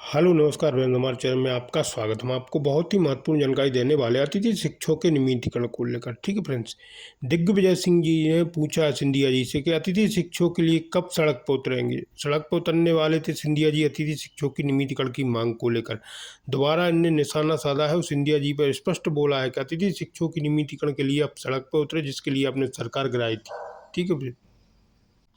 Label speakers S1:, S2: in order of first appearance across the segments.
S1: Hello नमस्कार वीरेंद्र, हमारे channel में आपका स्वागत। हम आपको बहुत ही महत्वपूर्ण जानकारी देने वाले हैं अतिथि शिक्षकों के नियमितीकरण को लेकर। ठीक है फ्रेंड्स, दिग्विजय सिंह जी ने पूछा सिंधिया जी से कि अतिथि शिक्षकों के लिए कब सड़क पर उतरेंगे। सड़क पर उतरने वाले थे सिंधिया जी अतिथि शिक्षकों की नियमितीकरण की मांग को लेकर। दोबारा इनने निशाना साधा है और सिंधिया जी पर स्पष्ट बोला है कि अतिथि शिक्षकों की नियमितीकरण के लिए अब सड़क पर उतरे, जिसके लिए आपने सरकार गिराई थी। ठीक है,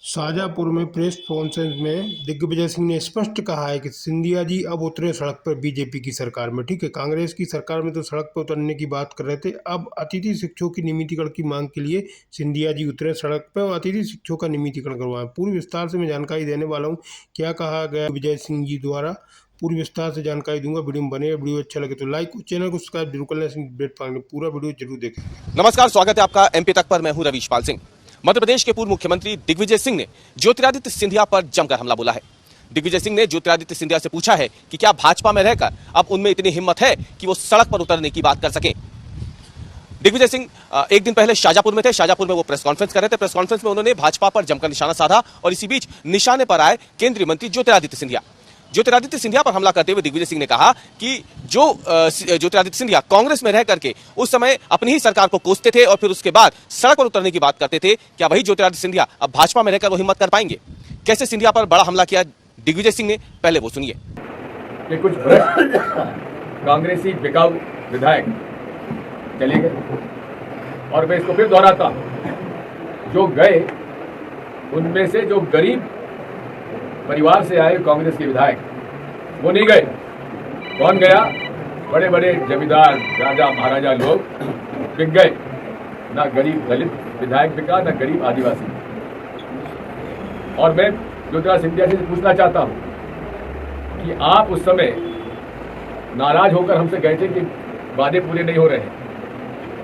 S1: शाजापुर में प्रेस कॉन्फ्रेंस में दिग्विजय सिंह ने स्पष्ट कहा है कि सिंधिया जी अब उतरे सड़क पर बीजेपी की सरकार में। ठीक है, कांग्रेस की सरकार में तो सड़क पर उतरने की बात कर रहे थे, अब अतिथि शिक्षकों की नियमितीकरण की मांग के लिए सिंधिया जी उतरे सड़क पर और अतिथि शिक्षकों का नियमितीकरण करवाएं। पूरी विस्तार से मैं जानकारी देने वाला हूँ, क्या कहा गया विजय सिंह जी द्वारा, पूरी विस्तार से जानकारी दूंगा। वीडियो में बने, वीडियो अच्छा लगे तो लाइक और चैनल को सब्सक्राइब जरूर कर लें। पूरा वीडियो जरूर देखें।
S2: नमस्कार, स्वागत है आपका एमपी तक पर। मैं हूं रवीश पाल सिंह। मध्य प्रदेश के पूर्व मुख्यमंत्री दिग्विजय सिंह ने ज्योतिरादित्य सिंधिया पर जमकर हमला बोला है। दिग्विजय सिंह ने ज्योतिरादित्य सिंधिया से पूछा है कि क्या भाजपा में रहकर अब उनमें इतनी हिम्मत है कि वो सड़क पर उतरने की बात कर सकें। दिग्विजय सिंह एक दिन पहले शाजापुर में थे। शाजापुर में वो प्रेस कॉन्फ्रेंस कर रहे थे। प्रेस कॉन्फ्रेंस में उन्होंने भाजपा पर जमकर निशाना साधा और इसी बीच निशाने पर आए केंद्रीय मंत्री ज्योतिरादित्य सिंधिया। ज्योतिरादित्य सिंधिया पर हमला करते हुए दिग्विजय सिंह ने कहा कि जो ज्योतिरादित्य सिंधिया कांग्रेस में रह करके उस समय अपनी ही सरकार को कोसते थे और फिर उसके बाद सड़क पर उतरने की बात करते थे, क्या वही ज्योतिरादित्य सिंधिया अब भाजपा में रहकर वो हिम्मत कर पाएंगे? कैसे सिंधिया पर बड़ा हमला किया दिग्विजय सिंह ने, पहले वो सुनिए।
S3: कि कुछ भ्रष्ट कांग्रेसी बिकाऊ विधायक चले गए और मैं इसको फिर दोहराता, जो गए उनमें से जो गरीब परिवार से आए कांग्रेस के विधायक वो नहीं गए। कौन गया? बड़े बड़े जमींदार, राजा महाराजा लोग बिक गए। ना गरीब दलित विधायक बिका, ना गरीब आदिवासी। और मैं ज्योतिरादित्य सिंधिया से पूछना चाहता हूं कि आप उस समय नाराज होकर हमसे गए थे कि वादे पूरे नहीं हो रहे हैं,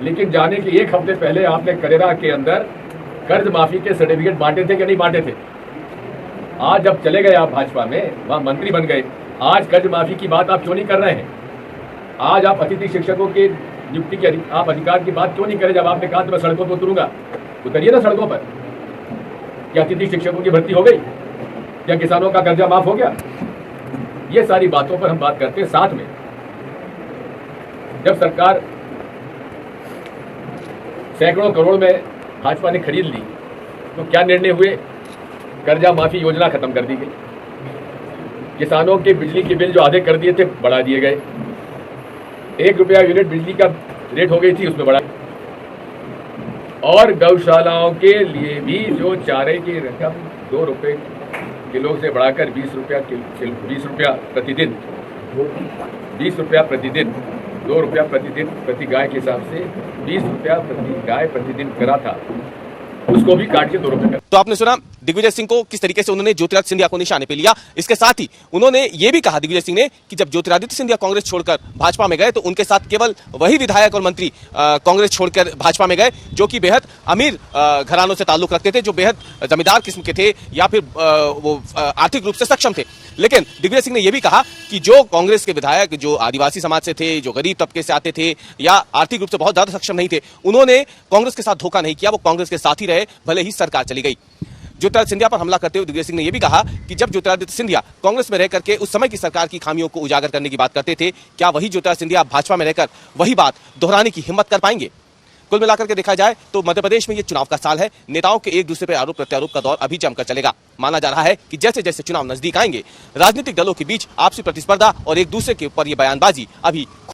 S3: लेकिन जाने के एक हफ्ते पहले आपने करेरा के अंदर कर्ज माफी के सर्टिफिकेट बांटे थे कि नहीं बांटे थे? आज जब चले गए आप भाजपा में, वहां मंत्री बन गए, आज कर्ज माफी की बात आप क्यों नहीं कर रहे हैं? आज आप अतिथि शिक्षकों की नियुक्ति के आप अधिकार की बात क्यों नहीं करें? जब आपने कहा तो मैं सड़कों पर उतरूंगा, उतरिए ना सड़कों पर। क्या अतिथि शिक्षकों की भर्ती हो गई? क्या किसानों का कर्जा माफ हो गया? ये सारी बातों पर हम बात करते हैं। साथ में जब सरकार सैकड़ों करोड़ में भाजपा ने खरीद ली तो क्या निर्णय हुए? कर्जा माफी योजना खत्म कर दी गई। किसानों के बिजली के बिल जो आधे कर दिए थे बढ़ा दिए गए। 1 रुपया यूनिट बिजली का रेट हो गई थी, उसमें बढ़ा। और गौशालाओं के लिए भी जो चारे की रकम 2 रुपये किलो से बढ़ाकर 20 रुपया प्रतिदिन 20 रुपया प्रतिदिन 2 रुपया प्रतिदिन प्रति गाय के हिसाब से 20 रुपया प्रति गाय प्रतिदिन करा था, उसको भी काट के 2 रुपये।
S2: तो आपने सुना दिग्विजय सिंह को किस तरीके से उन्होंने ज्योतिरादित्य सिंधिया को निशाने पे लिया। इसके साथ ही उन्होंने ये भी कहा दिग्विजय सिंह ने कि जब ज्योतिरादित्य सिंधिया कांग्रेस छोड़कर भाजपा में गए तो उनके साथ केवल वही विधायक और मंत्री कांग्रेस छोड़कर भाजपा में गए जो कि बेहद अमीर घरानों से ताल्लुक रखते थे, जो बेहद जमींदार किस्म के थे या फिर वो आर्थिक रूप से सक्षम थे। लेकिन दिग्विजय सिंह ने यह भी कहा कि जो कांग्रेस के विधायक जो आदिवासी समाज से थे, जो गरीब तबके से आते थे या आर्थिक रूप से बहुत ज्यादा सक्षम नहीं थे, उन्होंने कांग्रेस के साथ धोखा नहीं किया, वो कांग्रेस के साथ ही रहे भले ही सरकार चली गई। ज्योतिरादित्य सिंधिया पर हमला करते हुए दिग्विजय सिंह ने यह भी कहा कि जब ज्योतिरादित्य सिंधिया कांग्रेस में रह करके उस समय की सरकार की खामियों को उजागर करने की बात करते थे, क्या वही ज्योतिरादित्य सिंधिया भाजपा में रहकर वही बात दोहराने की हिम्मत कर पाएंगे? कुल मिलाकर के देखा जाए तो मध्य प्रदेश में यह चुनाव का साल है। नेताओं के एक दूसरे पर आरोप प्रत्यारोप का दौर अभी जमकर चलेगा। माना जा रहा है कि जैसे जैसे चुनाव नजदीक आएंगे, राजनीतिक दलों के बीच आपसी प्रतिस्पर्धा और एक दूसरे के ऊपर यह बयानबाजी अभी